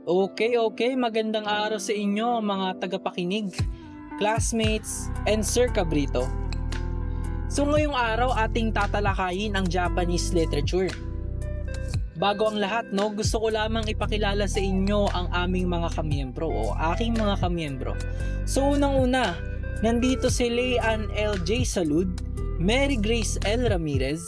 Okay, magandang araw sa inyo mga tagapakinig, classmates, and Sir Cabrito. So ngayong araw ating tatalakayin ang Japanese literature. Bago ang lahat, gusto ko lamang ipakilala sa inyo ang aming mga kamiyembro o aking mga kamiyembro. So unang-una, nandito si Leanne L.J. Salud, Mary Grace L. Ramirez,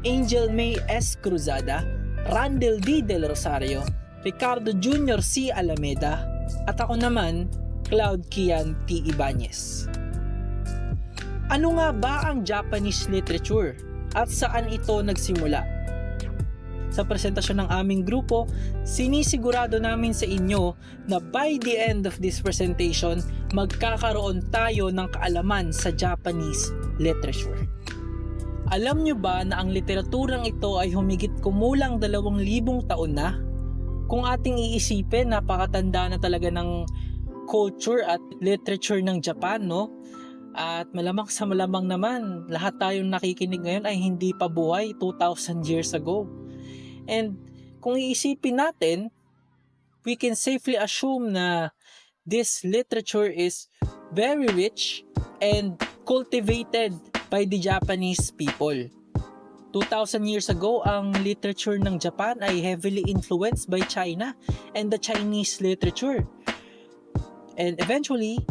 Angel May S. Cruzada, Randall D. Del Rosario, Ricardo Jr. C. Alameda, at ako naman, Cloud Kian T. Ibanez. Ano nga ba ang Japanese literature at saan ito nagsimula? Sa presentasyon ng aming grupo, sinisigurado namin sa inyo na by the end of this presentation, magkakaroon tayo ng kaalaman sa Japanese literature. Alam nyo ba na ang literaturang ito ay humigit kumulang 2,000 taon na? Kung ating iisipin, napakatanda na talaga ng culture at literature ng Japan, no? At malamang sa malamang naman, lahat tayong nakikinig ngayon ay hindi pa buhay 2,000 years ago. And kung iisipin natin, we can safely assume na this literature is very rich and cultivated by the Japanese people. 2,000 years ago, ang literature ng Japan ay heavily influenced by China and the Chinese literature. And eventually,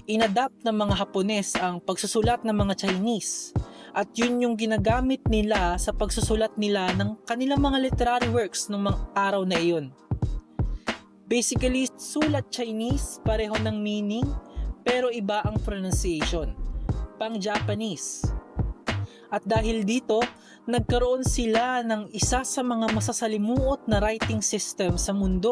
inadapt ng mga Hapones ang pagsusulat ng mga Chinese. At yun yung ginagamit nila sa pagsusulat nila ng kanilang mga literary works ng mga araw na iyon. Basically, sulat Chinese, pareho ng meaning, pero iba ang pronunciation. Pang-Japanese. At dahil dito, nagkaroon sila ng isa sa mga masasalimuot na writing system sa mundo.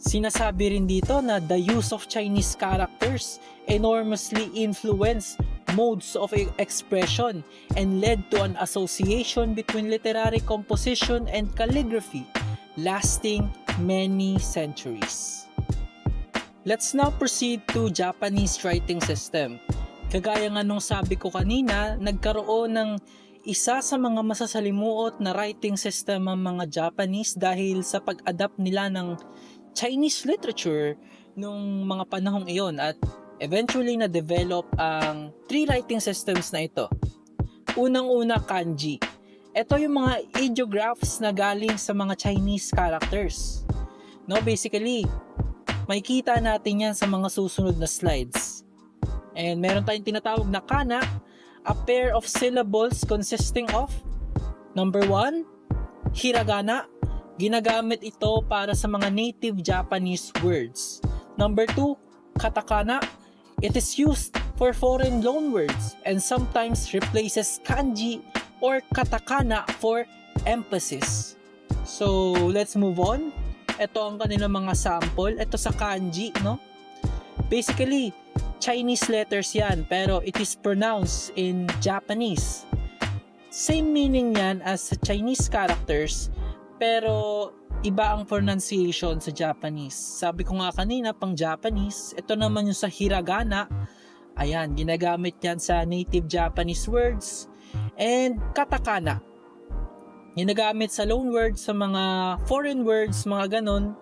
Sinasabi rin dito na the use of Chinese characters enormously influenced modes of expression and led to an association between literary composition and calligraphy lasting many centuries. Let's now proceed to Japanese writing system. Kagaya nga nung sabi ko kanina, nagkaroon ng isa sa mga masasalimuot na writing system ang mga Japanese dahil sa pag-adapt nila ng Chinese literature nung mga panahong iyon at eventually na-develop ang 3 writing systems na ito. Unang-una, kanji. Ito yung mga ideographs na galing sa mga Chinese characters. Basically, makikita natin yan sa mga susunod na slides. And meron tayong tinatawag na kana, a pair of syllables consisting of number 1, hiragana. Ginagamit ito para sa mga native Japanese words. Number 2, katakana. It is used for foreign loanwords and sometimes replaces kanji or katakana for emphasis. So, let's move on. Ito ang kanilang mga sample. Ito sa kanji, no? Basically, Chinese letters yan, pero it is pronounced in Japanese. Same meaning yan as sa Chinese characters, pero iba ang pronunciation sa Japanese. Sabi ko nga kanina, pang Japanese, ito naman yung sa hiragana. Ayan, ginagamit yan sa native Japanese words. And katakana, ginagamit sa loanwords, sa mga foreign words, mga ganon.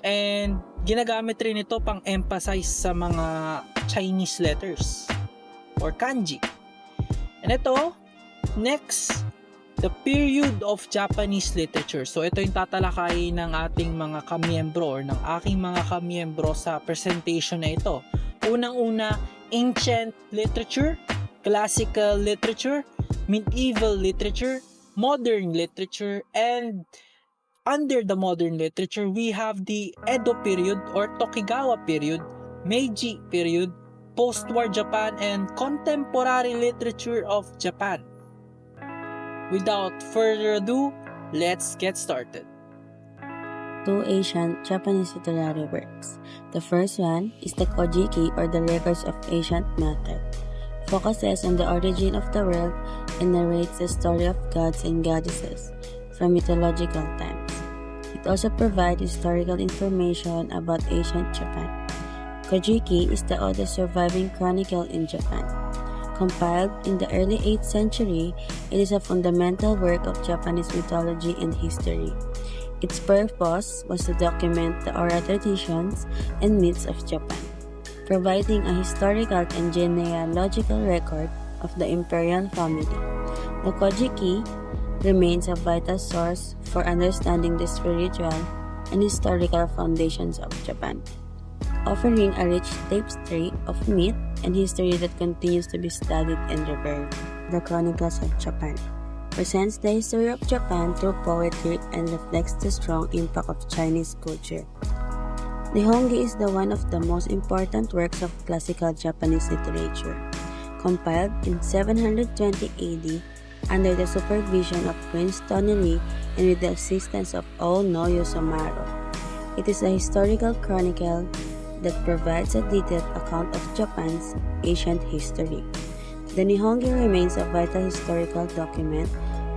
And ginagamit rin ito pang emphasize sa mga Chinese letters or kanji. And ito, next, the period of Japanese literature. So ito yung tatalakayin ng ating mga kamiyembro or ng aking mga kamiyembro sa presentation na ito. Unang-una, ancient literature, classical literature, medieval literature, modern literature, and under the modern literature, we have the Edo period or Tokugawa period, Meiji period, post-war Japan, and contemporary literature of Japan. Without further ado, let's get started. 2 ancient Japanese literary works. The first one is the Kojiki or the Records of Ancient Matter. Focuses on the origin of the world and narrates the story of gods and goddesses from mythological times. It also provides historical information about ancient Japan. Kojiki is the oldest surviving chronicle in Japan. Compiled in the early 8th century, it is a fundamental work of Japanese mythology and history. Its purpose was to document the oral traditions and myths of Japan, providing a historical and genealogical record of the imperial family. The Kojiki remains a vital source for understanding the spiritual and historical foundations of Japan, offering a rich tapestry of myth and history that continues to be studied and revered. The Chronicles of Japan presents the history of Japan through poetry and reflects the strong impact of Chinese culture. Nihongi is one of the most important works of classical Japanese literature, compiled in 720 AD under the supervision of Prince Toneri and with the assistance of Ono Yosomaru. It is a historical chronicle that provides a detailed account of Japan's ancient history. The Nihongi remains a vital historical document,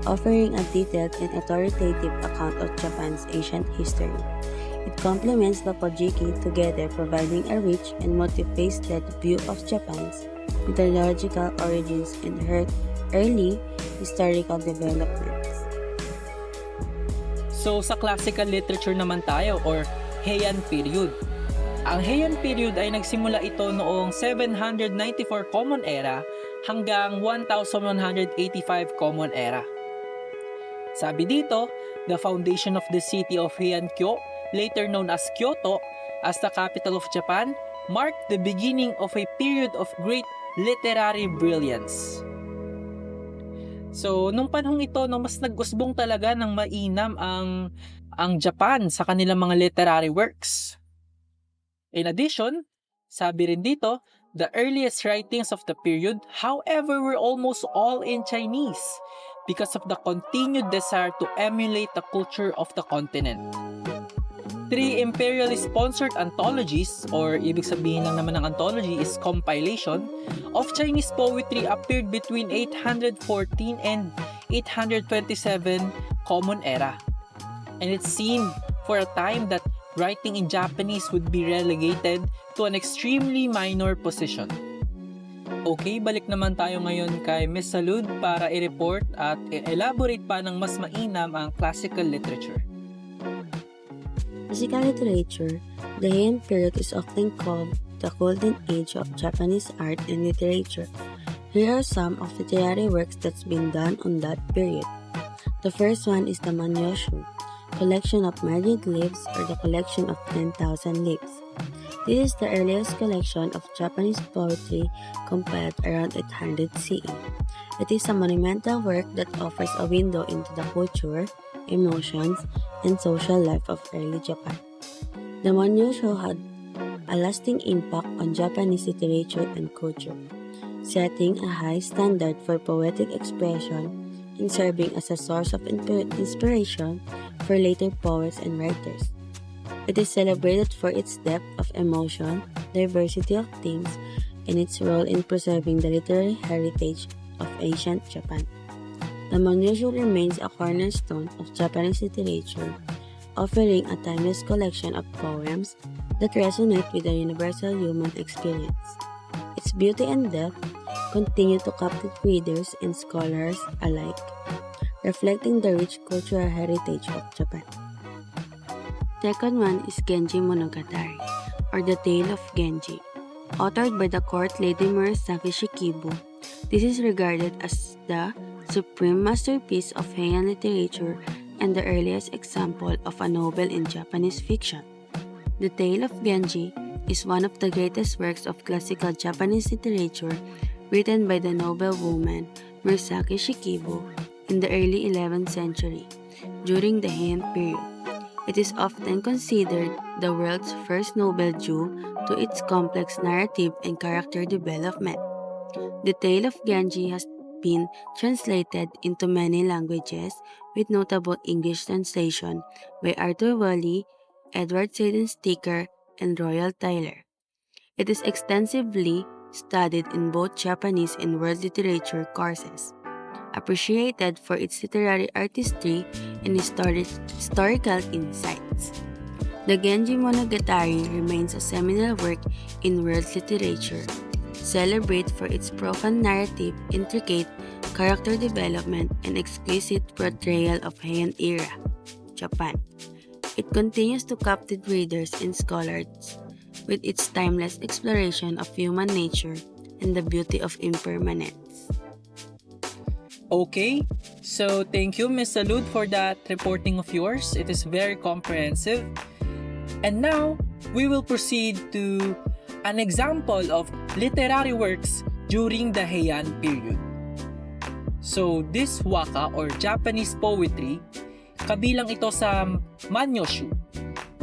offering a detailed and authoritative account of Japan's ancient history. It complements the Kojiki, together providing a rich and multifaceted view of Japan's mythological origins and her early historical developments. So sa classical literature naman tayo or Heian period. Ang Heian period ay nagsimula ito noong 794 Common Era hanggang 1185 Common Era. Sabi dito, the foundation of the city of Heian-kyo, later known as Kyoto, as the capital of Japan, marked the beginning of a period of great literary brilliance. So, nung panahong ito, mas nag-usbong talaga ng mainam ang Japan sa kanilang mga literary works. In addition, sabi rin dito, the earliest writings of the period, however, were almost all in Chinese because of the continued desire to emulate the culture of the continent. 3 imperially sponsored anthologies, or ibig sabihin lang naman ng anthology is compilation, of Chinese poetry appeared between 814 and 827 Common Era. And it seemed for a time that writing in Japanese would be relegated to an extremely minor position. Okay, balik naman tayo ngayon kay Ms. Salud para i-report at i-elaborate pa ng mas mainam ang classical literature. Classical literature, the Heian period is often called the golden age of Japanese art and literature. Here are some of the literary works that's been done on that period. The first one is the Manyoshu, collection of married lives or the collection of 10,000 lives. This is the earliest collection of Japanese poetry compiled around 800 CE. It is a monumental work that offers a window into the culture, emotions, and social life of early Japan. The Manyoshu had a lasting impact on Japanese literature and culture, setting a high standard for poetic expression and serving as a source of inspiration for later poets and writers. It is celebrated for its depth of emotion, diversity of themes, and its role in preserving the literary heritage of ancient Japan. The Manyoshu remains a cornerstone of Japanese literature, offering a timeless collection of poems that resonate with the universal human experience. Its beauty and depth continue to captivate readers and scholars alike, reflecting the rich cultural heritage of Japan. Second one is Genji Monogatari, or The Tale of Genji. Authored by the court lady Murasaki Shikibu, this is regarded as the supreme masterpiece of Heian literature and the earliest example of a novel in Japanese fiction. The Tale of Genji is one of the greatest works of classical Japanese literature written by the noblewoman Murasaki Shikibu in the early 11th century, during the Heian period. It is often considered the world's first novel due to its complex narrative and character development. The Tale of Genji has been translated into many languages, with notable English translation by Arthur Wally, Edward Seidensticker, and Royal Tyler. It is extensively studied in both Japanese and world literature courses, appreciated for its literary artistry and historical insights. The Genji Monogatari remains a seminal work in world literature, celebrated for its profound narrative, intricate character development, and exquisite portrayal of Heian era Japan. It continues to captivate readers and scholars with its timeless exploration of human nature and the beauty of impermanence. Okay, so thank you, Miss Salud, for that reporting of yours. It is very comprehensive. And now, we will proceed to an example of literary works during the Heian period. So, this waka or Japanese poetry, kabilang ito sa Manyoshu,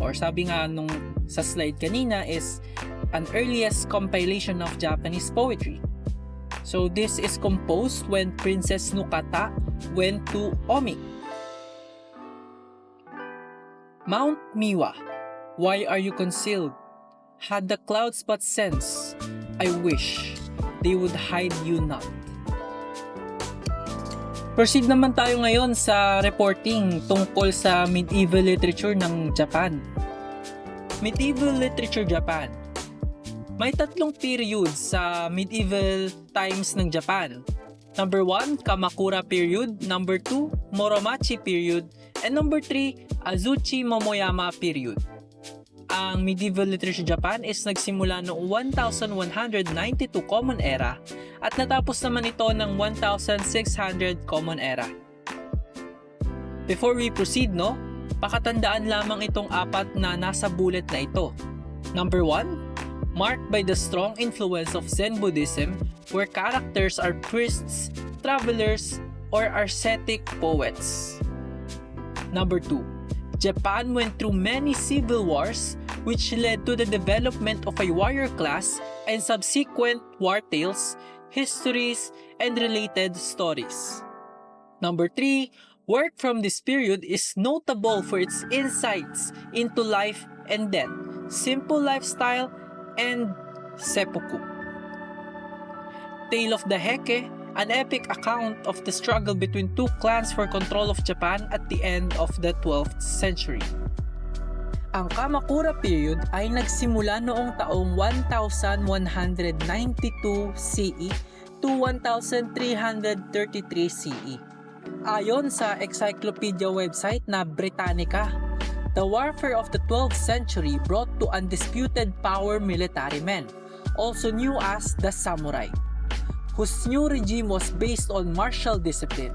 or sabi nga nung sa slide kanina is an earliest compilation of Japanese poetry. So this is composed when Princess Nukata went to Omi. Mount Miwa, why are you concealed? Had the clouds but sense, I wish they would hide you not. Proceed naman tayo ngayon sa reporting tungkol sa medieval literature ng Japan. Medieval literature Japan. May tatlong periods sa medieval times ng Japan. Number 1, Kamakura period. Number 2, Muromachi period. And number 3, Azuchi Momoyama period. Ang medieval literature Japan is nagsimula noong 1192 Common Era at natapos naman ito ng 1600 Common Era. Before we proceed, pakatandaan lamang itong apat na nasa bullet na ito. Number 1, marked by the strong influence of Zen Buddhism, where characters are priests, travelers, or ascetic poets. Number 2, Japan went through many civil wars which led to the development of a warrior class and subsequent war tales, histories, and related stories. Number 3, work from this period is notable for its insights into life and death, simple lifestyle, and seppuku. Tale of the Heike, an epic account of the struggle between two clans for control of Japan at the end of the 12th century. Ang Kamakura period ay nagsimula noong taong 1192 CE to 1333 CE. Ayon sa encyclopedia website na Britannica, the warfare of the 12th century brought to undisputed power military men, also known as the samurai, whose new regime was based on martial discipline.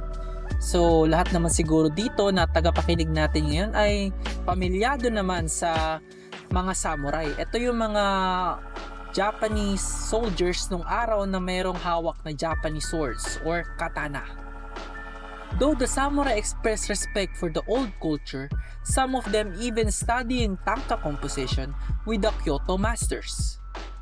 So, lahat naman siguro dito na tagapakinig natin ngayon ay pamilyado naman sa mga samurai. Ito yung mga Japanese soldiers nung araw na mayroong hawak na Japanese swords or katana. Though the samurai expressed respect for the old culture, some of them even studying tanka composition with the Kyoto masters.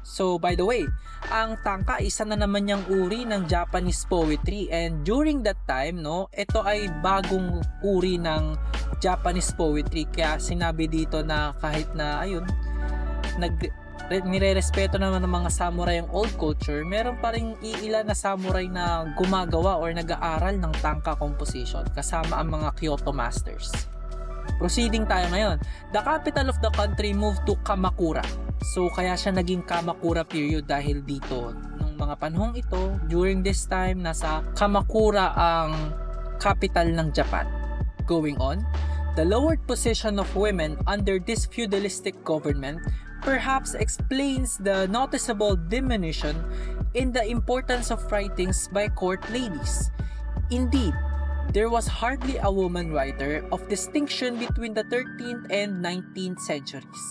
So by the way, ang tanka isa na naman yung uri ng Japanese poetry, and during that time, ito ay bagong uri ng Japanese poetry, kaya sinabi dito na kahit na nire-respeto naman ng mga samurai ang old culture, meron pa ring iilan na samurai na gumagawa or nag-aaral ng tanka composition kasama ang mga Kyoto masters. Proceeding tayo ngayon. The capital of the country moved to Kamakura. So kaya siya naging Kamakura period dahil dito. Nung mga panahong ito, during this time, nasa Kamakura ang capital ng Japan. Going on, the lowered position of women under this feudalistic government perhaps explains the noticeable diminution in the importance of writings by court ladies. Indeed, there was hardly a woman writer of distinction between the 13th and 19th centuries.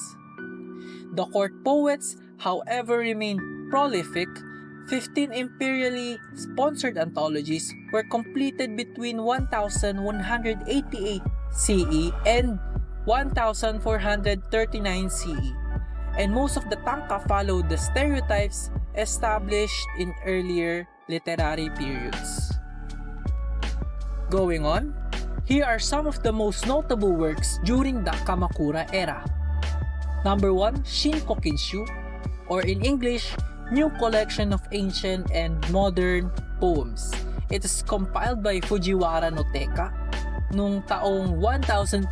The court poets, however, remained prolific. 15 imperially sponsored anthologies were completed between 1188 CE and 1439 CE. And most of the tanka followed the stereotypes established in earlier literary periods. Going on, here are some of the most notable works during the Kamakura era. Number 1, Shinko Kinshu, or in English, New Collection of Ancient and Modern Poems. It is compiled by Fujiwara no Teika noong taong 1205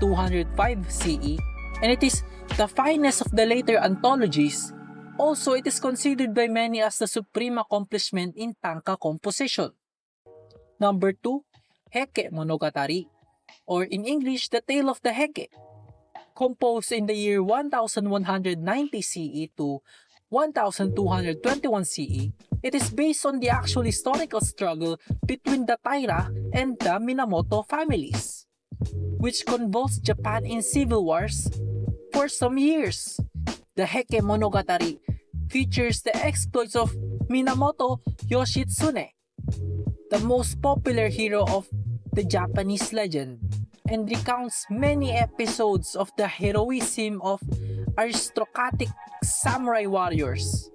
CE, and it is the finest of the later anthologies. Also, it is considered by many as the supreme accomplishment in tanka composition. Number 2, Heike Monogatari, or in English, The Tale of the Heike. composed in the year 1190 CE to 1221 CE, it is based on the actual historical struggle between the Taira and the Minamoto families, which convulsed Japan in civil wars for some years. The Heike Monogatari features the exploits of Minamoto Yoshitsune, the most popular hero of the Japanese legend, and recounts many episodes of the heroism of aristocratic samurai warriors.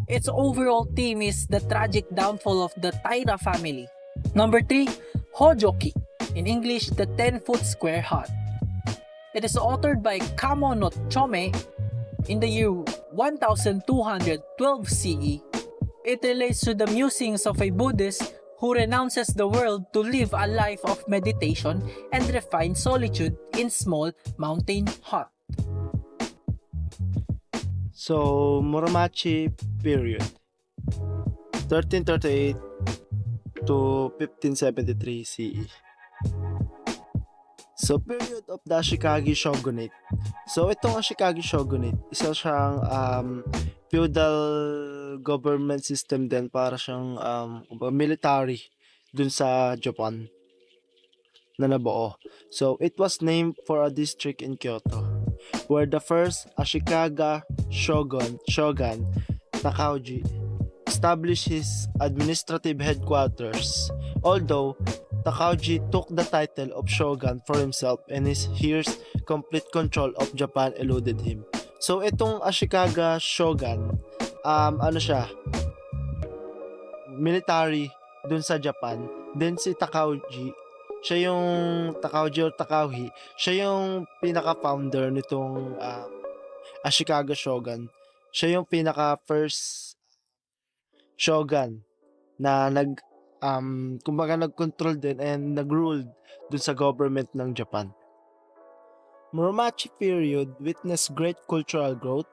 Its overall theme is the tragic downfall of the Taira family. Number 3, Hojoki, in English, the 10-foot square hut. It is authored by Kamo no Chome in the year 1212 CE. It relates to the musings of a Buddhist who renounces the world to live a life of meditation and refined solitude in small mountain hut. So, Muromachi period, 1338 to 1573 CE. So, period of the Ashikaga Shogunate. So, itong Ashikaga Shogunate, isa siyang feudal government system din, para siyang military dun sa Japan na nabuo. So, it was named for a district in Kyoto, where the first Ashikaga shogun Takauji established his administrative headquarters. Although Takauji took the title of shogun for himself and his heirs, complete control of Japan eluded him. So itong Ashikaga shogun, ano siya, military dun sa Japan. Then si Takauji, siya yung Takauhi, siya yung pinaka-founder nitong Ashikaga Shogun. Siya yung pinaka-first shogun na kumbaga nag-control din and nag-ruled dun sa government ng Japan. Muromachi period witnessed great cultural growth,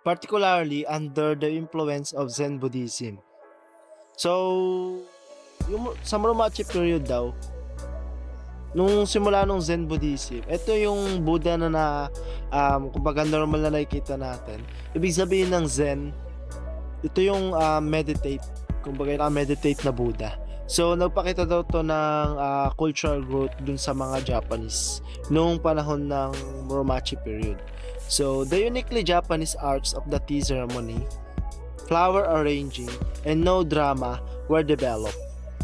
particularly under the influence of Zen Buddhism. So, sa Muromachi period daw, nung simula nung Zen Buddhism, ito yung Buddha na kumbaga normal na nakikita natin. Ibig sabihin ng Zen, ito yung meditate, kumbaga yung meditate na Buddha. So, nagpakita daw to ng cultural growth dun sa mga Japanese noong panahon ng Muromachi period. So, the uniquely Japanese arts of the tea ceremony, flower arranging, and no drama were developed,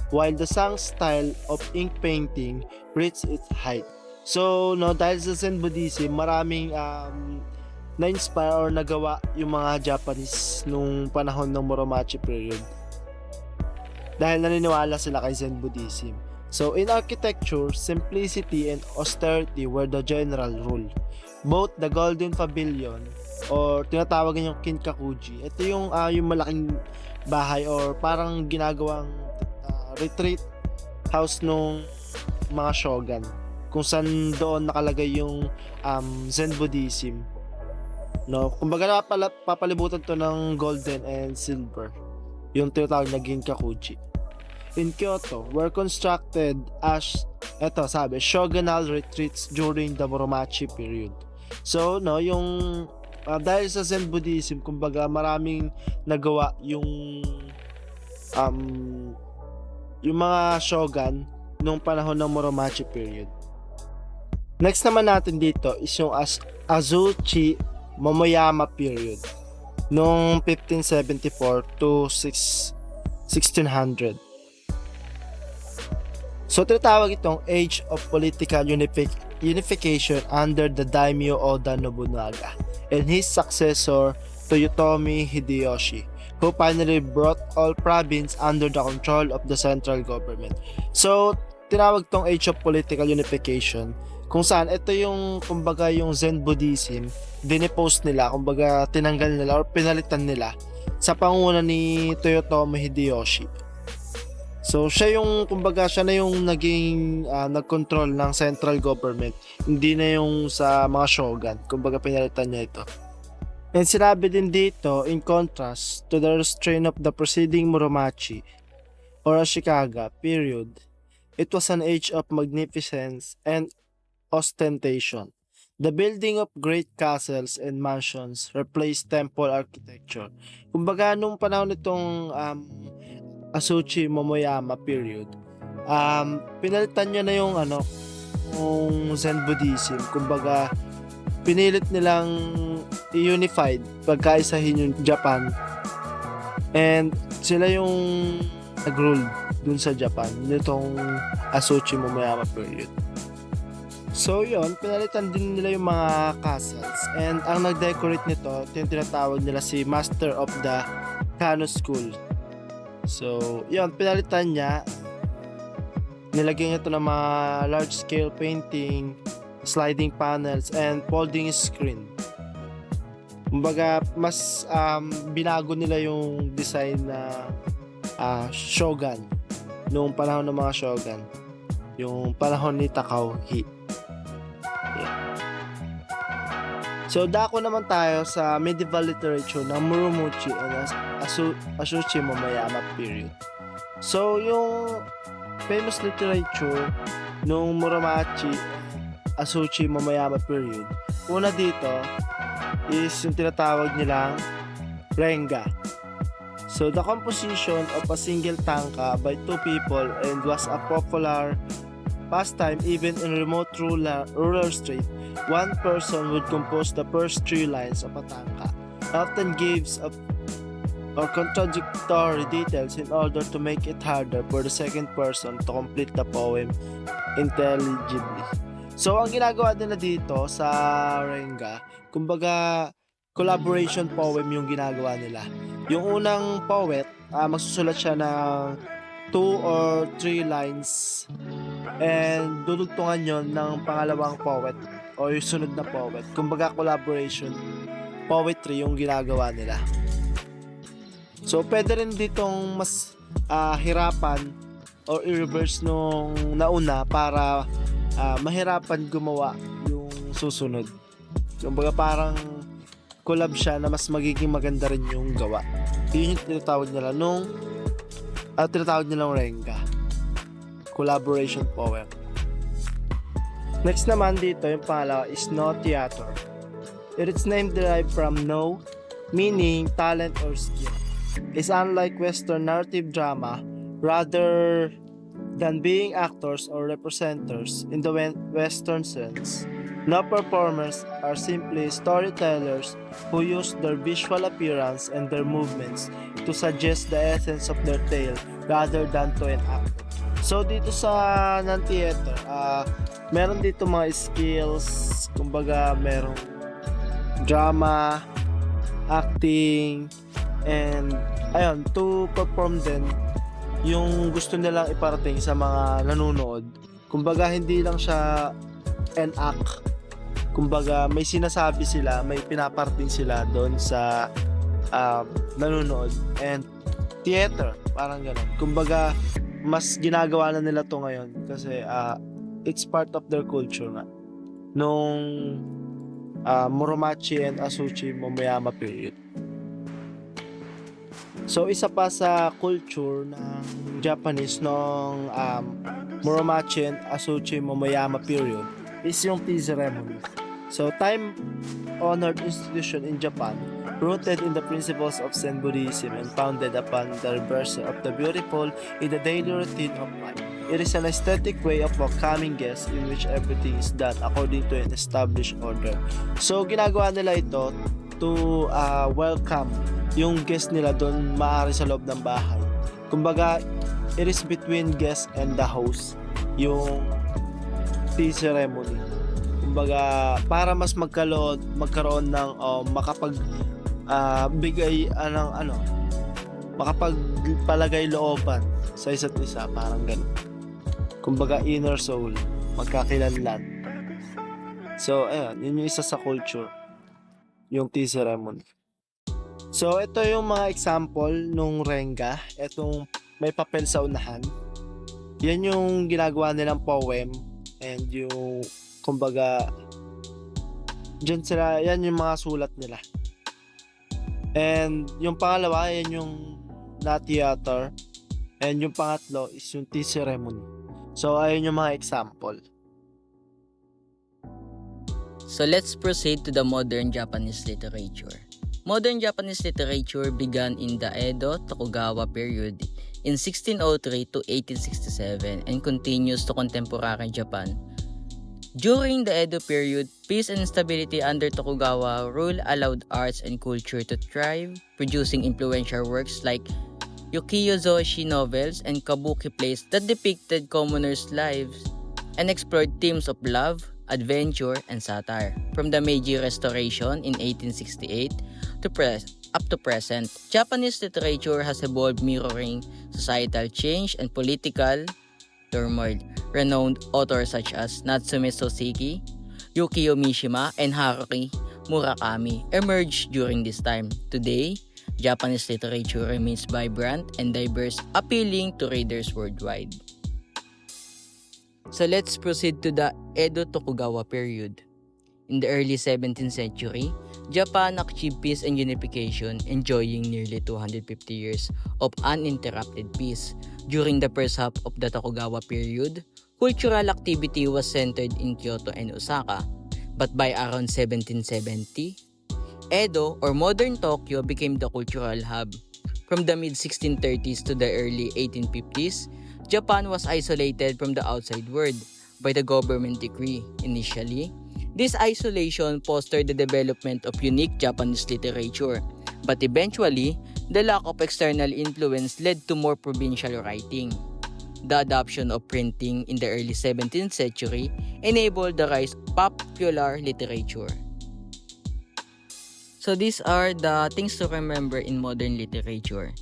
while the Sang style of ink painting reached its height. So, dahil sa Zen Buddhism, maraming na-inspire or nagawa yung mga Japanese nung panahon ng Muromachi period. Dahil naniniwala sila kay Zen Buddhism. So, in architecture, simplicity and austerity were the general rule. Both the Golden Pavilion, or tinatawag yung Kinkakuji, ito yung malaking bahay or parang ginagawang retreat house nung mga shogun, kung saan doon nakalagay yung Zen Buddhism. Kumbaga papalibutan to ng golden and silver, yung tinatawag na Ginkakuji. In Kyoto, were constructed as shogunal retreats during the Muromachi period. So, yung dahil sa Zen Buddhism, kumbaga maraming nagawa yung mga shogun nung panahon ng Muromachi period. Next naman natin dito is yung Azuchi Momoyama period nung 1574 to 1600. So, tinatawag itong Age of Political Unification under the Daimyo Oda Nobunaga and his successor Toyotomi Hideyoshi, who finally brought all province under the control of the central government. So, tinawag tong Age of Political Unification, kung saan ito yung kumbaga yung Zen Buddhism, dinepose nila, kumbaga tinanggal nila or pinalitan nila sa pangunguna ni Toyotomi Hideyoshi. So, siya na yung naging nag-control ng central government, hindi na yung sa mga shogun, kumbaga pinalitan niya ito. And sinabi din dito, in contrast to the restraint of the preceding Muromachi or Ashikaga period, it was an age of magnificence and ostentation. The building of great castles and mansions replaced temple architecture. Kumbaga, nung panahon nitong Asuchi Momoyama period, pinalitan niya na yung yung Zen Buddhism. Kumbaga, pinilit nilang i-unified, pagkaisahin yung Japan. And sila yung nag-rule dun sa Japan nitong Asuchi Momoyama period. So yun, pinalitan din nila yung mga castles. And ang nag-decorate nito, yung tinatawag nila si Master of the Kano School. So yun, pinalitan niya. Nilagyan ito ng mga large-scale painting, sliding panels, and folding screen. Kumbaga, mas binago nila yung design na shogun noong panahon ng mga shogun. Yung panahon ni Takao-hi. So, dako naman tayo sa medieval literature ng Muromachi and Asuchi Momoyama period. So, yung famous literature nung Muromachi and Asuchi Momoyama period, una dito is yung tinatawag nilang Renga. So, the composition of a single tanka by two people and was a popular pastime even in remote rural street. One person would compose the first 3 lines of a tanka, often gives up or contradictory details in order to make it harder for the second person to complete the poem intelligibly. So, ang ginagawa nila dito sa Renga, kumbaga, collaboration poem yung ginagawa nila. Yung unang poet, magsusulat siya ng 2 or 3 lines and dudugtungan yon ng pangalawang poet o yung sunod na poet. Kumbaga collaboration poetry yung ginagawa nila. So pwede rin ditong mas hirapan or i-reverse nung nauna para mahirapan gumawa yung susunod. Kumbaga parang collab siya na mas magiging maganda rin yung gawa. Yun yung tinatawag nila tinatawag nilang Renga. Collaboration poem. Next naman dito, yung pangalawa is No Theater. Its name derived from no, meaning talent or skill. It's unlike Western narrative drama, rather than being actors or representers in the Western sense. No performers are simply storytellers who use their visual appearance and their movements to suggest the essence of their tale rather than to enact. So dito sa non-theater, meron dito mga skills, kumbaga merong drama, acting, and ayun, to perform din yung gusto nilang iparating sa mga nanonood. Kumbaga hindi lang siya enact, kumbaga may sinasabi sila, may pinaparating sila doon sa nanonood. And theater, parang gano'n. Kumbaga mas ginagawa na nila to ngayon kasi it's part of their culture nga nung Muromachi and Asuchi Momoyama period. So isa pa sa culture ng Japanese nung Muromachi and Asuchi Momoyama period is yung tea ceremony. So time-honored institution in Japan, rooted in the principles of Zen Buddhism and founded upon the reversal of the beautiful in the daily routine of life. It is an aesthetic way of welcoming guests in which everything is done according to an established order. So ginagawa nila ito to welcome yung guest nila doon maaari sa loob ng bahay. Kumbaga, it is between guest and the host yung tea ceremony. Kumbaga, para mas magkaroon ng bigay makapagpalagay looban sa isa't isa, parang ganun. Kumbaga inner soul, magkakilanlan. So ayun, yun yung isa sa culture, yung tea ceremony. So ito yung mga example nung Renga, etong may papel sa unahan. Yan yung ginagawa nilang poem and yung kumbaga dyan sila, yan yung mga sulat nila. And yung pangalawa, yan yung na theater. And yung pangatlo is yung tea ceremony. So ayun yung mga example. So let's proceed to the modern Japanese literature. Modern Japanese literature began in the Edo Tokugawa period in 1603 to 1867 and continues to contemporary Japan. During the Edo period, peace and stability under Tokugawa rule allowed arts and culture to thrive, producing influential works like Yukio Zoshi novels and kabuki plays that depicted commoners' lives and explored themes of love, adventure, and satire. From the Meiji Restoration in 1868 up to present, Japanese literature has evolved mirroring societal change and political turmoil. Renowned authors such as Natsume Soseki, Yukio Mishima, and Haruki Murakami emerged during this time. Today, Japanese literature remains vibrant and diverse, appealing to readers worldwide. So let's proceed to the Edo Tokugawa period. In the early 17th century, Japan achieved peace and unification, enjoying nearly 250 years of uninterrupted peace. During the first half of the Tokugawa period, cultural activity was centered in Kyoto and Osaka. But by around 1770, Edo or modern Tokyo became the cultural hub. From the mid-1630s to the early 1850s, Japan was isolated from the outside world by the government decree. Initially, this isolation fostered the development of unique Japanese literature, but eventually, the lack of external influence led to more provincial writing. The adoption of printing in the early 17th century enabled the rise of popular literature. So these are the things to remember in modern literature.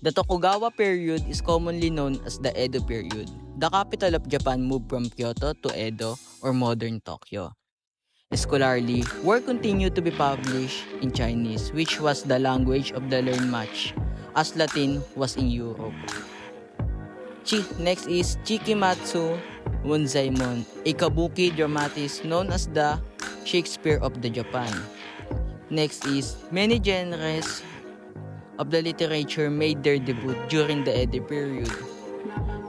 The Tokugawa period is commonly known as the Edo period. The capital of Japan moved from Kyoto to Edo or modern Tokyo. Scholarly, work continued to be published in Chinese, which was the language of the learned much, as Latin was in Europe. Next is Chikimatsu Munzaimon, a kabuki dramatist known as the Shakespeare of the Japan. Next is many genres of the literature made their debut during the Edo period,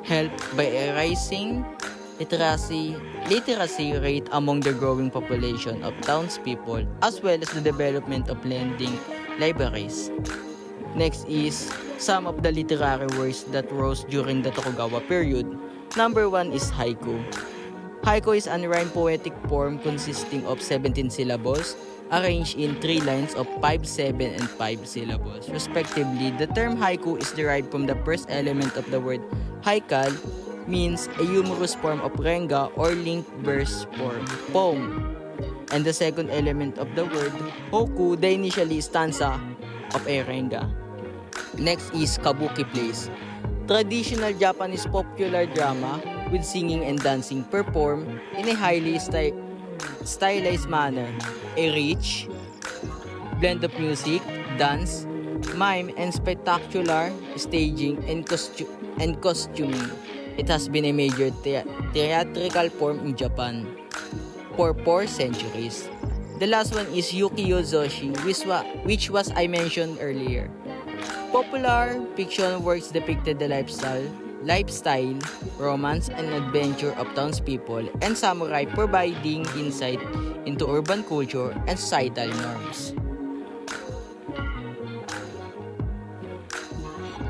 helped by a rising literacy rate among the growing population of townspeople, as well as the development of lending libraries. Next is some of the literary works that rose during the Tokugawa period. Number 1 is haiku. Haiku is an rhyme poetic form consisting of 17 syllables arranged in 3 lines of 5, 7, and 5 syllables, respectively. The term haiku is derived from the first element of the word haikal, means a humorous form of renga or linked verse form, poem. And the second element of the word hoku, the initially stanza of a renga. Next is kabuki plays. Traditional Japanese popular drama with singing and dancing performed in a highly stylized manner. A rich blend of music, dance, mime, and spectacular staging and costuming. It has been a major theatrical form in Japan for 4 centuries. The last one is Yukio Zoshi, which was I mentioned earlier. Popular fiction works depicted the lifestyle, romance, and adventure of townspeople and samurai, providing insight into urban culture and societal norms.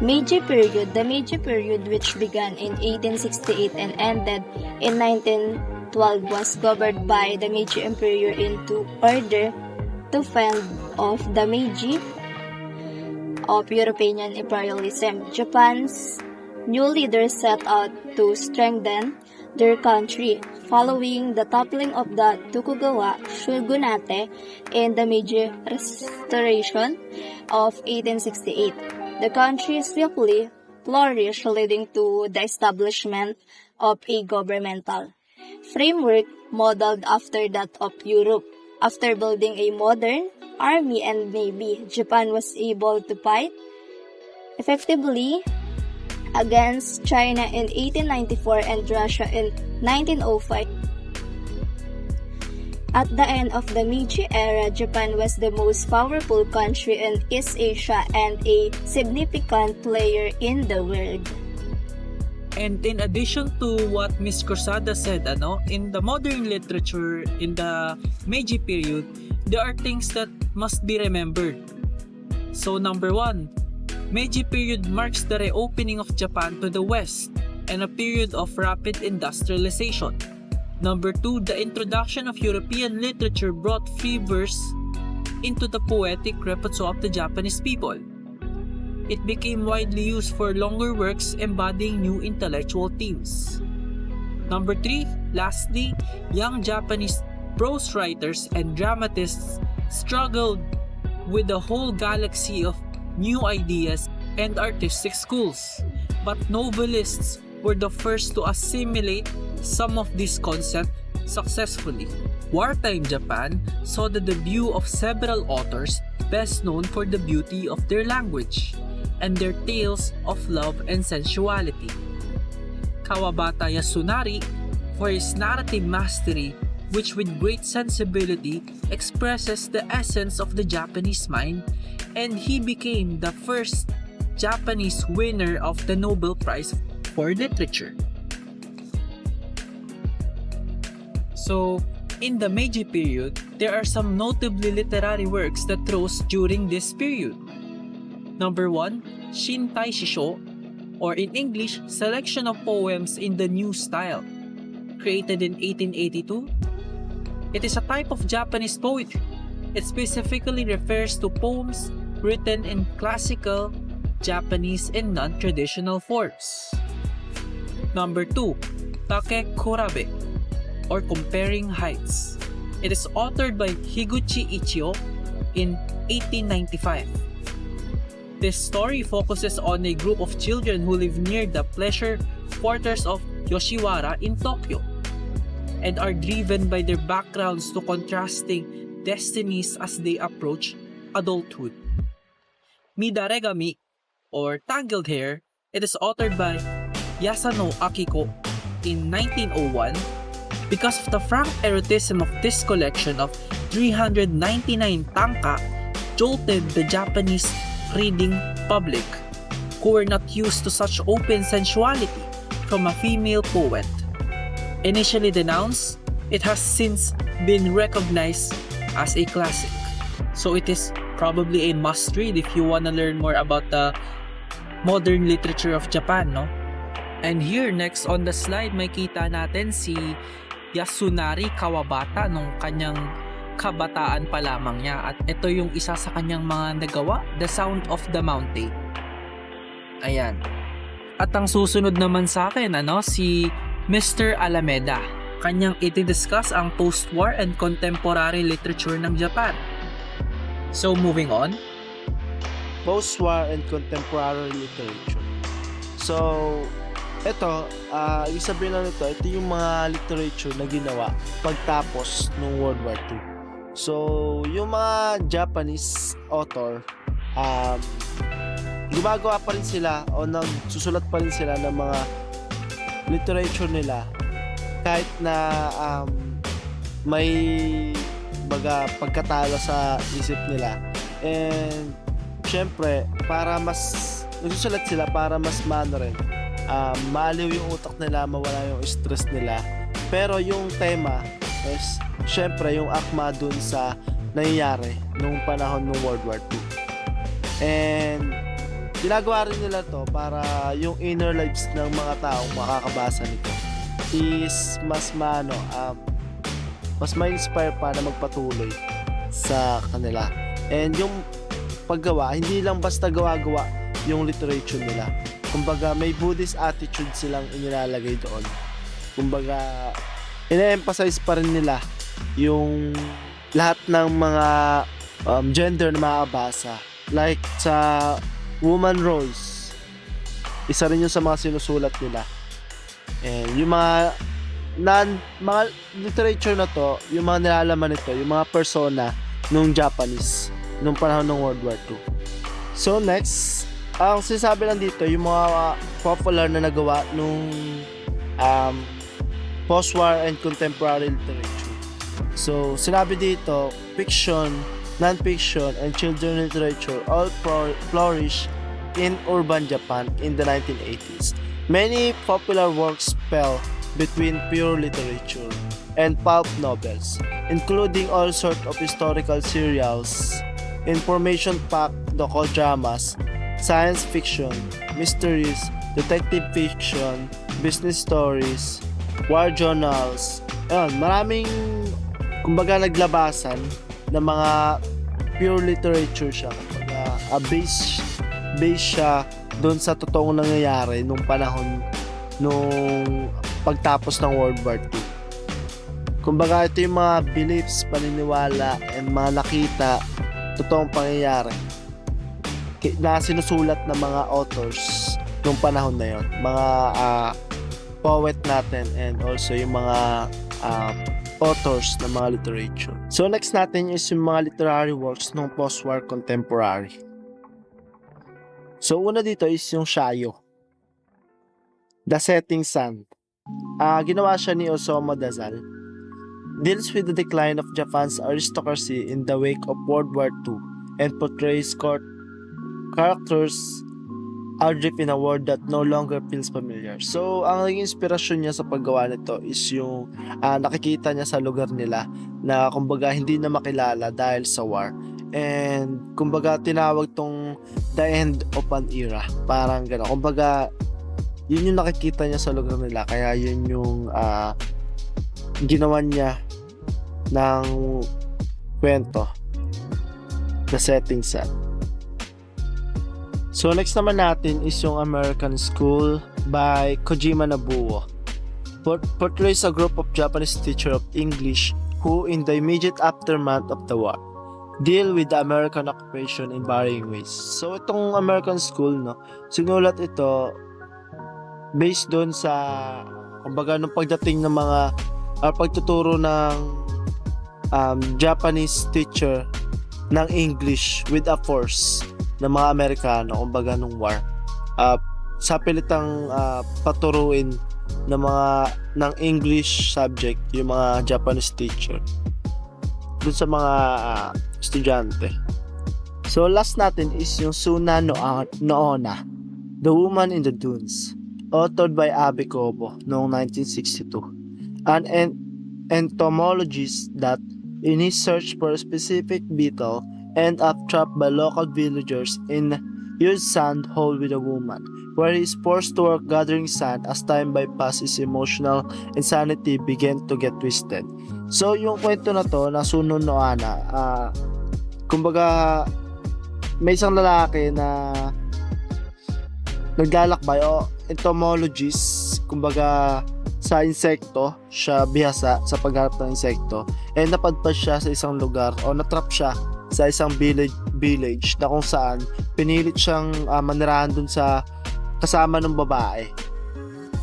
Meiji period. The Meiji period, which began in 1868 and ended in 1912, was governed by the Meiji Emperor in order to fend off the Meiji of European imperialism. Japan's new leaders set out to strengthen their country following the toppling of the Tokugawa shogunate in the Meiji Restoration of 1868. The country swiftly flourished, leading to the establishment of a governmental framework modeled after that of Europe. After building a modern army and navy, Japan was able to fight effectively against China in 1894 and Russia in 1905. At the end of the Meiji era, Japan was the most powerful country in East Asia and a significant player in the world. And in addition to what Miss Cruzada said, in the modern literature, in the Meiji period, there are things that must be remembered. So number 1, Meiji period marks the reopening of Japan to the West and a period of rapid industrialization. Number 2, the introduction of European literature brought free verse into the poetic repertoire of the Japanese people. It became widely used for longer works embodying new intellectual themes. Number 3, lastly, young Japanese prose writers and dramatists struggled with the whole galaxy of new ideas and artistic schools, but novelists were the first to assimilate some of these concepts successfully. Wartime Japan saw the debut of several authors best known for the beauty of their language and their tales of love and sensuality. Kawabata Yasunari for his narrative mastery, which with great sensibility expresses the essence of the Japanese mind, and he became the first Japanese winner of the Nobel Prize for Literature. So, in the Meiji period, there are some notably literary works that rose during this period. Number 1, Shintai Shisho, or in English, Selection of Poems in the New Style, created in 1882. It is a type of Japanese poetry. It specifically refers to poems written in classical, Japanese, and non-traditional forms. Number 2, Take Kurabe, or Comparing Heights. It is authored by Higuchi Ichio in 1895. This story focuses on a group of children who live near the pleasure quarters of Yoshiwara in Tokyo and are driven by their backgrounds to contrasting destinies as they approach adulthood. Midaregami, or Tangled Hair, it is authored by Yasano Akiko in 1901. Because of the frank eroticism of this collection of 399 tanka jolted the Japanese reading public, who were not used to such open sensuality from a female poet. Initially denounced, it has since been recognized as a classic. So it is probably a must-read if you want to learn more about the modern literature of Japan, no? And here, next on the slide, may kita natin si Yasunari Kawabata nung kanyang kabataan pa lamang niya. At ito yung isa sa kanyang mga nagawa, The Sound of the Mountain. Ayan. At ang susunod naman sa akin, si Mr. Alameda. Kanyang itidiscuss ang post-war and contemporary literature ng Japan. So, moving on. Post-war and contemporary literature. So, ito, ibig sabihin na nito, ito yung mga literature na ginawa pagtapos ng World War II. So, yung mga Japanese author, gumagawa pa rin sila o nagsusulat pa rin sila ng mga literature nila kahit na may pagkatalo sa isip nila. And syempre, para mas nagsusulat sila para mas rin, maaliw yung utak nila, mawala yung stress nila. Pero yung tema is syempre yung akma dun sa nangyayari nung panahon ng World War II. And ginagawa rin nila to para yung inner lives ng mga taong makakabasa nito is mas ma-inspire pa na magpatuloy sa kanila. And yung paggawa, hindi lang basta gawa-gawa yung literature nila. Kumbaga, may Buddhist attitude silang inilalagay doon. Kumbaga, ina-emphasize pa rin nila yung lahat ng mga gender na makakabasa. Like sa woman roles, isa rin yung sa mga sinusulat nila. And yung mga literature na to, yung mga nilalaman nito, yung mga persona nung Japanese nung panahon ng World War II. So next, ang sinasabi lang dito, yung mga popular na nagawa nung post-war and contemporary literature. So sinabi dito, fiction, non-fiction, and children literature all flourished in urban Japan in the 1980s. Many popular works fell between pure literature and pulp novels, including all sorts of historical serials, information-packed docudramas, science fiction, mysteries, detective fiction, business stories, war journals. Ayun, maraming kumbaga naglabasan ng mga pure literature siya. Kumbaga, base siya doon sa totoong nangyayari nung panahon nung pagtapos ng World War II. Kumbaga, ito yung mga beliefs, paniniwala, and mga nakita, totoong pangyayari na sinusulat ng mga authors nung panahon na yon, mga poet natin, and also yung mga authors ng mga literature. So next natin is yung mga literary works ng post-war contemporary. So una dito is yung Shayo, The Setting Sun. Ginawa siya ni Osamu Dazal. Deals with the decline of Japan's aristocracy in the wake of World War II and portrays characters adrift in a world that no longer feels familiar. So, ang naging inspirasyon niya sa paggawa nito is yung nakikita niya sa lugar nila na kumbaga hindi na makilala dahil sa war. And kumbaga tinawag tong the end of an era. Parang gano'n. Kumbaga, yun yung nakikita niya sa lugar nila. Kaya yun yung ginawa niya ng kwento, The Setting Sun. So next naman natin is yung American School by Kojima Nobuo. Portrays a group of Japanese teachers of English who in the immediate aftermath of the war deal with the American occupation in varying ways. So itong American School, no, sinulat ito based doon sa kumbaga nung pagdating ng mga pagtuturo ng Japanese teacher ng English with a force ng mga Amerikano, kumbaga nung war. Sa pilitang paturuin ng English subject yung mga Japanese teacher dun sa mga estudyante. So last natin is yung Suna Noona, The Woman in the Dunes, authored by Abe Kobo noong 1962. An entomologist that in his search for a specific beetle end up trapped by local villagers in a huge sand hole with a woman, where he is forced to work gathering sand as time bypasses, emotional insanity began to get twisted. So yung kwento na to na Suno no Ana, kumbaga may isang lalaki na naglalakbay o entomologist, kumbaga sa insekto, siya bihasa sa paghanap ng insekto, and napadpad siya sa isang lugar o natrap siya sa isang village na kung saan pinilit siyang manirahan dun sa kasama ng babae.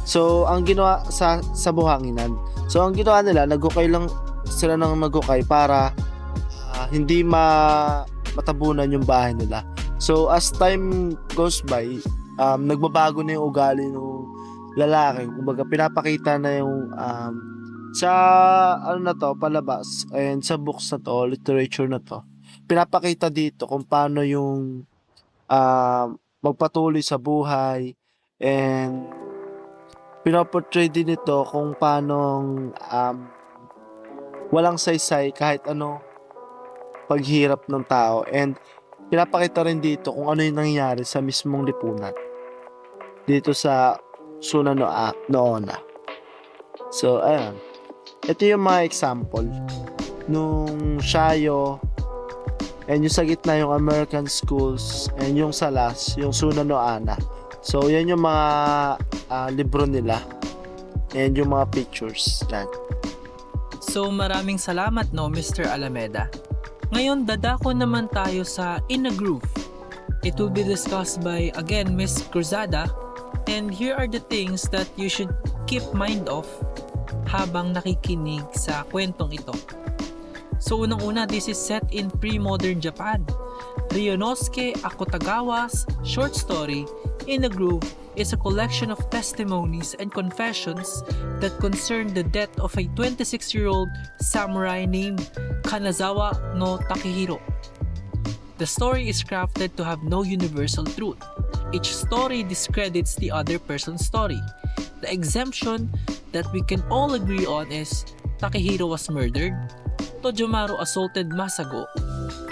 So ang ginawa sa buhanginan, so ang ginawa nila, nagukay lang sila ng nagukay para hindi matabunan yung bahay nila. So as time goes by, nagbabago na yung ugali ng lalaki. Kumbaga pinapakita na yung sa ano na to, palabas, and sa books na to, literature na to, pinapakita dito kung paano yung magpatuloy sa buhay, and pinaportray din ito kung paano walang saysay kahit ano paghirap ng tao, and pinapakita rin dito kung ano yung nangyayari sa mismong lipunan dito sa Suna Noona. So ayan, ito yung mga example nung Shayo, and yung sa gitna yung American Schools, and yung sa last yung Suna Noona. So yan yung mga libro nila, and yung mga pictures yan. So maraming salamat no Mr. Alameda. Ngayon dadako naman tayo sa In a Groove. It will be discussed by again Miss Cruzada, and here are the things that you should keep mind of habang nakikinig sa kwentong ito. So unang-una, this is set in pre-modern Japan. Ryunosuke Akutagawa's short story In a Groove is a collection of testimonies and confessions that concern the death of a 26-year-old samurai named Kanazawa no Takehiro. The story is crafted to have no universal truth. each story discredits the other person's story. The exemption that we can all agree on is Takehiro was murdered, Tojomaru assaulted Masago,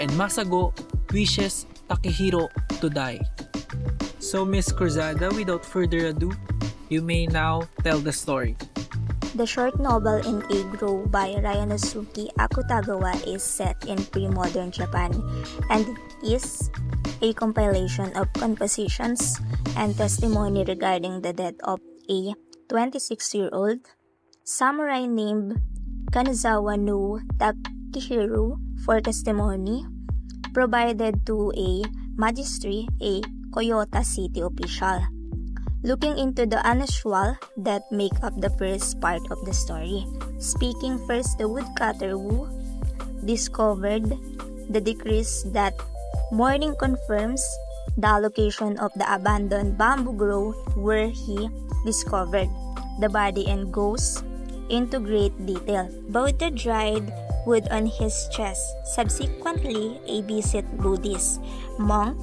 and Masago wishes Takehiro to die. So Miss Cruzada, without further ado, you may now tell the story. The short novel In Eiguro by Ryanosuke Akutagawa is set in pre-modern Japan and is a compilation of compositions and testimony regarding the death of a 26-year-old samurai named Kanazawa no Takehiro for testimony provided to a magistrate, a Kyoto City official. Looking into the unusual that make up the first part of the story. Speaking first, the woodcutter who discovered the decrease that morning confirms the location of the abandoned bamboo grove where he discovered the body and goes into great detail about the dried wood on his chest. Subsequently, a visit Buddhist monk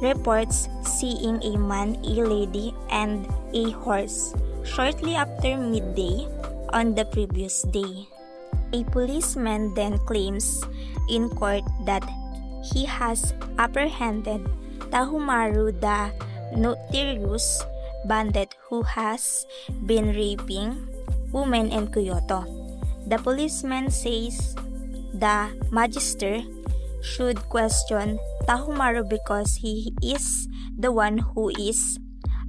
reports seeing a man, a lady, and a horse shortly after midday on the previous day. A policeman then claims in court that he has apprehended Tahumaru, the notorious bandit who has been raping women in Kyoto. The policeman says the magistrate should question Tahumaru because he is the one who is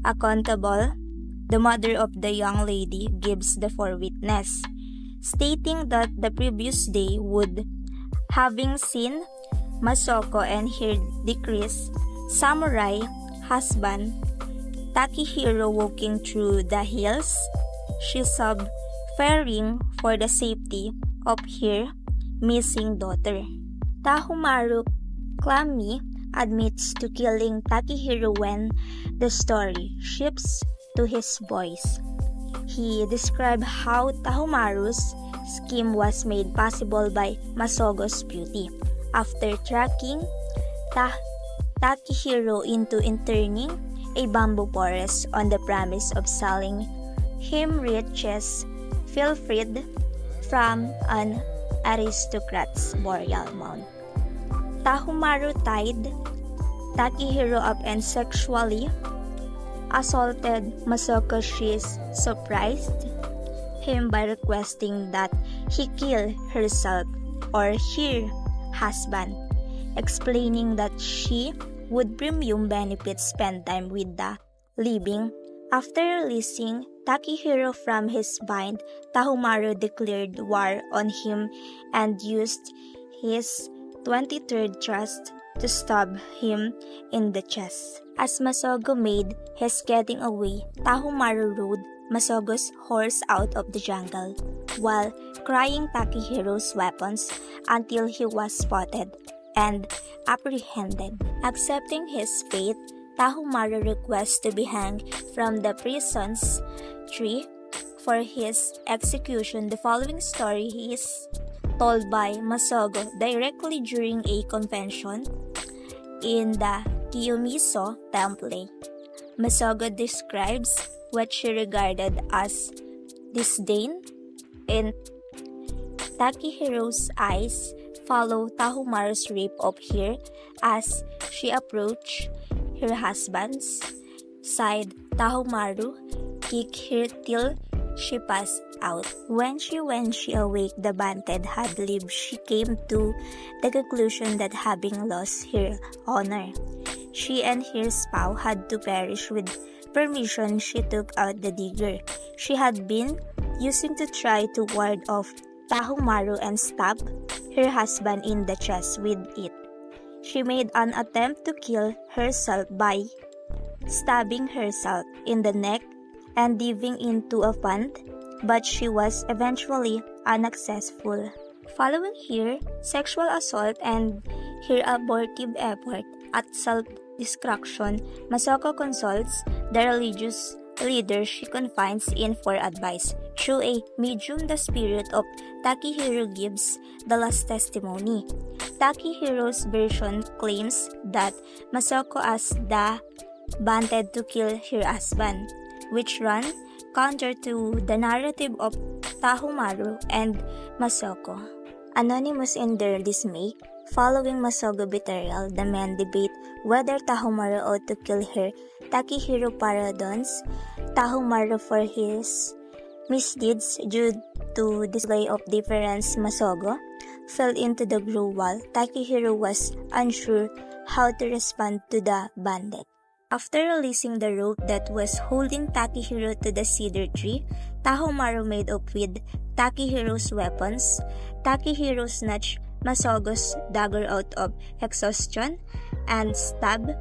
accountable. The mother of the young lady gives the four witness, stating that the previous day would having seen Masako and her deceased samurai husband Takehiro walking through the hills, she sobbed, fearing for the safety of her missing daughter. Tahumaru calmly admits to killing Takehiro when the story shifts to his voice. He described how Tahumaru's scheme was made possible by Masago's beauty. After tracking Takehiro into interning a bamboo forest on the promise of selling him riches pilfered from an aristocrat's burial mound. Tahumaru tied Takehiro up and sexually assaulted Masako. She surprised him by requesting that he kill herself or her husband, explaining that she would premium benefits spend time with the living. After releasing Takehiro from his bind, Tahumaru declared war on him and used his 23rd thrust to stab him in the chest. As Masago made his getting away, Tahumaru rode Masago's horse out of the jungle while crying Takehiro's weapons until he was spotted and apprehended. Accepting his fate, Tahumaru requests to be hanged from the prison's tree for his execution. The following story is told by Masago directly during a convention in the Kiyomizo Temple. Masago describes what she regarded as disdain in Takehiro's eyes. Follow Tahumaru's rape of her as she approached her husband's side. Tahumaru kicked her till she passed out. When she awake, the bandit had lived. She came to the conclusion that having lost her honor, she and her spouse had to perish. With permission, she took out the dagger she had been using to try to ward off Tahumaru and stabbed her husband in the chest with it. She made an attempt to kill herself by stabbing herself in the neck and diving into a pond, but she was eventually unsuccessful. Following her sexual assault and her abortive effort at self-destruction, Masako consults the religious leader she confides in for advice. Through a medium, the spirit of Takehiro gives the last testimony. Takehiro's version claims that Masako, as the wanted to kill her husband, which ran counter to the narrative of Tahumaru and Masoko. Anonymous in their dismay, following Masogo betrayal, the men debate whether Tahumaru ought to kill her. Takehiro pardons Tahumaru for his misdeeds due to display of difference. Masogo fell into the grove while Takehiro was unsure how to respond to the bandit. After releasing the rope that was holding Takehiro to the cedar tree, Tahumaru made off with Takehiro's weapons. Takehiro snatched Masogo's dagger out of exhaustion and stabbed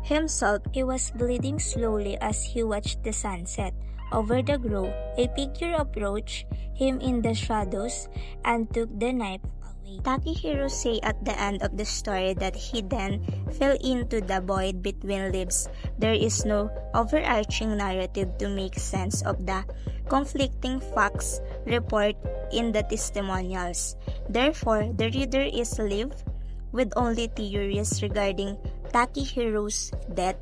himself. He was bleeding slowly as he watched the sunset. Over the grove, a figure approached him in the shadows and took the knife away. Takehiro say at the end of the story that he then fell into the void between leaves. There is no overarching narrative to make sense of the conflicting facts reported in the testimonials. Therefore, the reader is left with only theories regarding Takehiro's death.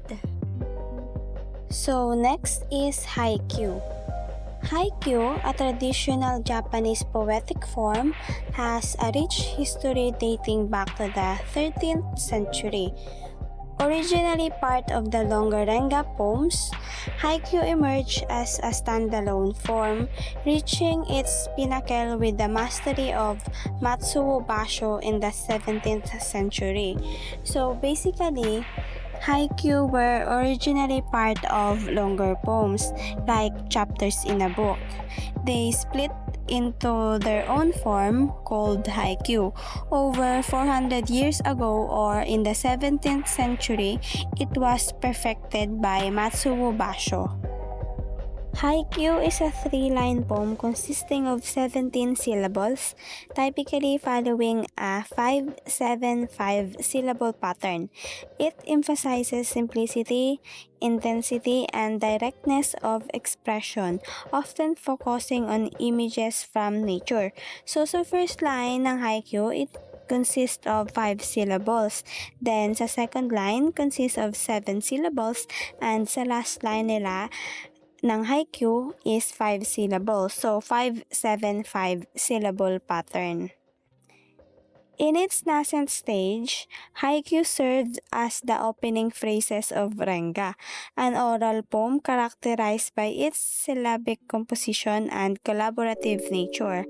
So next is Haikyuu. Haikyuu, a traditional Japanese poetic form, has a rich history dating back to the 13th century. Originally part of the longer Renga poems, Haikyuu emerged as a standalone form, reaching its pinnacle with the mastery of Matsuo Basho in the 17th century. So basically, Haikyuu were originally part of longer poems, like chapters in a book. They split into their own form called Haikyuu. Over 400 years ago, or in the 17th century, it was perfected by Matsuo Basho. Haikyuu is a 3-line poem consisting of 17 syllables, typically following a 5-7-5 syllable pattern. It emphasizes simplicity, intensity, and directness of expression, often focusing on images from nature. So sa first line ng Haikyuu, it consists of 5 syllables. Then sa second line, consists of 7 syllables. And sa last line nila, ng Haikyuu is 5 syllables. So 5-7-5 syllable pattern. In its nascent stage, Haikyuu served as the opening phrases of Renga, an oral poem characterized by its syllabic composition and collaborative nature.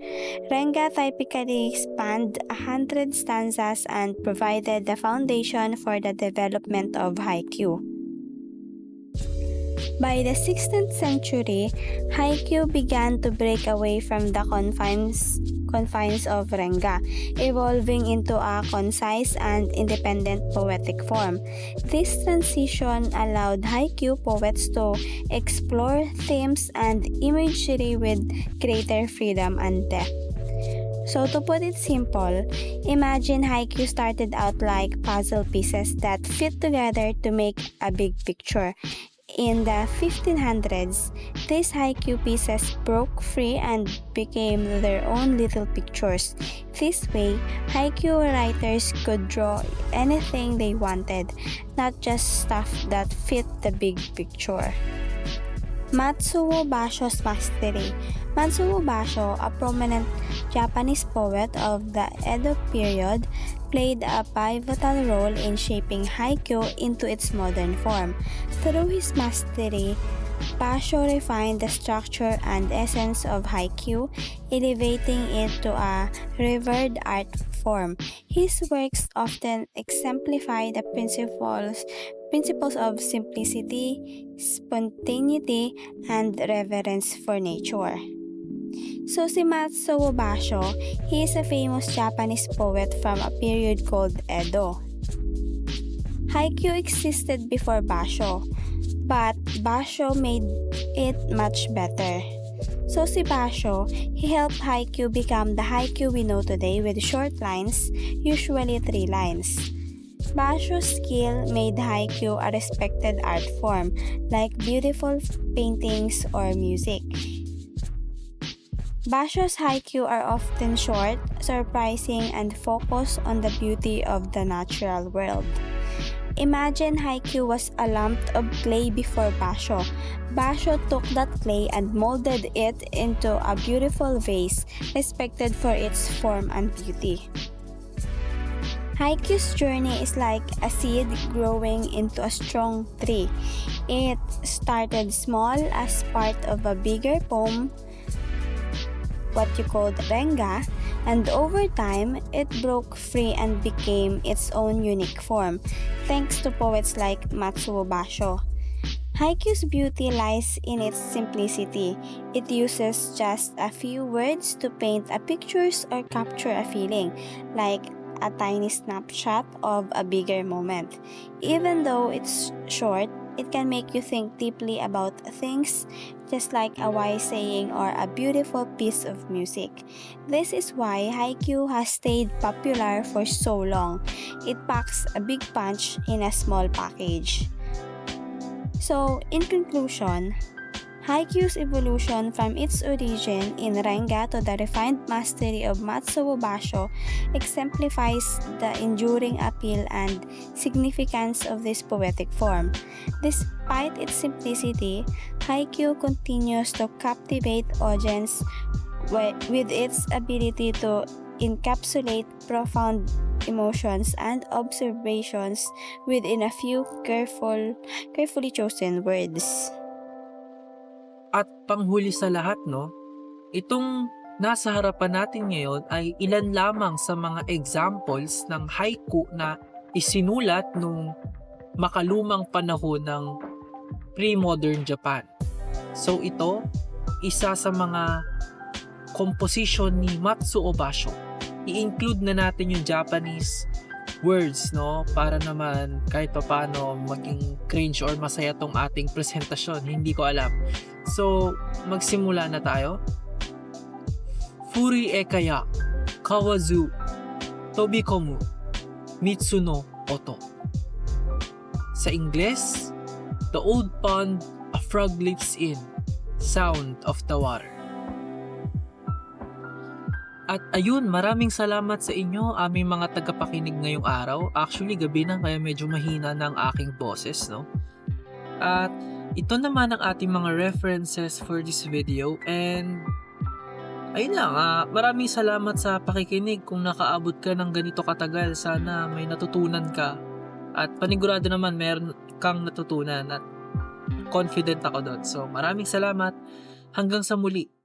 Renga typically spanned 100 stanzas and provided the foundation for the development of Haikyuu. By the 16th century, Haikyuu began to break away from the confines of Renga, evolving into a concise and independent poetic form. This transition allowed Haikyuu poets to explore themes and imagery with greater freedom and depth. So to put it simple, imagine Haikyuu started out like puzzle pieces that fit together to make a big picture. In the 1500s, these Haikyuu pieces broke free and became their own little pictures. This way, Haikyuu writers could draw anything they wanted, not just stuff that fit the big picture. Matsuo Basho's mastery. Matsuo Basho, a prominent Japanese poet of the Edo period, played a pivotal role in shaping Haikyuu into its modern form. Through his mastery, Basho refined the structure and essence of Haikyuu, elevating it to a revered art form. His works often exemplify the principles of simplicity, spontaneity, and reverence for nature. So si Matsuo Basho, he is a famous Japanese poet from a period called Edo. Haikyuu existed before Basho, but Basho made it much better. So si Basho, he helped Haikyuu become the Haikyuu we know today with short lines, usually 3 lines. Basho's skill made Haikyuu a respected art form, like beautiful paintings or music. Basho's Haikyuu are often short, surprising, and focus on the beauty of the natural world. Imagine Haikyuu was a lump of clay before Basho. Basho took that clay and molded it into a beautiful vase, respected for its form and beauty. Haikyuu's journey is like a seed growing into a strong tree. It started small as part of a bigger poem, what you called Renga, and over time, it broke free and became its own unique form, thanks to poets like Matsuo Basho. Haikyuu's beauty lies in its simplicity. It uses just a few words to paint a pictures or capture a feeling, like a tiny snapshot of a bigger moment. Even though it's short, it can make you think deeply about things, just like a wise saying or a beautiful piece of music. This is why Haikyuu has stayed popular for so long. It packs a big punch in a small package. So, in conclusion, Haikyuu's evolution from its origin in Renga to the refined mastery of Matsuo Basho exemplifies the enduring appeal and significance of this poetic form. Despite its simplicity, Haikyuu continues to captivate audience with its ability to encapsulate profound emotions and observations within a few carefully chosen words. At panghuli sa lahat, no, itong nasa harapan natin ngayon ay ilan lamang sa mga examples ng haiku na isinulat nung makalumang panahon ng pre-modern Japan. So ito, isa sa mga composition ni Matsuo Basho. I-include na natin yung Japanese words, no, para naman kahit papaano maging cringe or masaya tong ating presentasyon. Hindi ko alam. So, magsimula na tayo. Furi e kaya, kawazu, tobikomu, mitsu no oto. Sa Ingles, the old pond a frog leaps in, sound of the water. At ayun, maraming salamat sa inyo, aming mga tagapakinig ngayong araw. Actually, gabi na kaya medyo mahina ng aking boses, no? At ito naman ang ating mga references for this video. And ayun lang, maraming salamat sa pakikinig. Kung nakaabot ka ng ganito katagal, sana may natutunan ka. At panigurado naman meron kang natutunan at confident ako doon. So maraming salamat. Hanggang sa muli.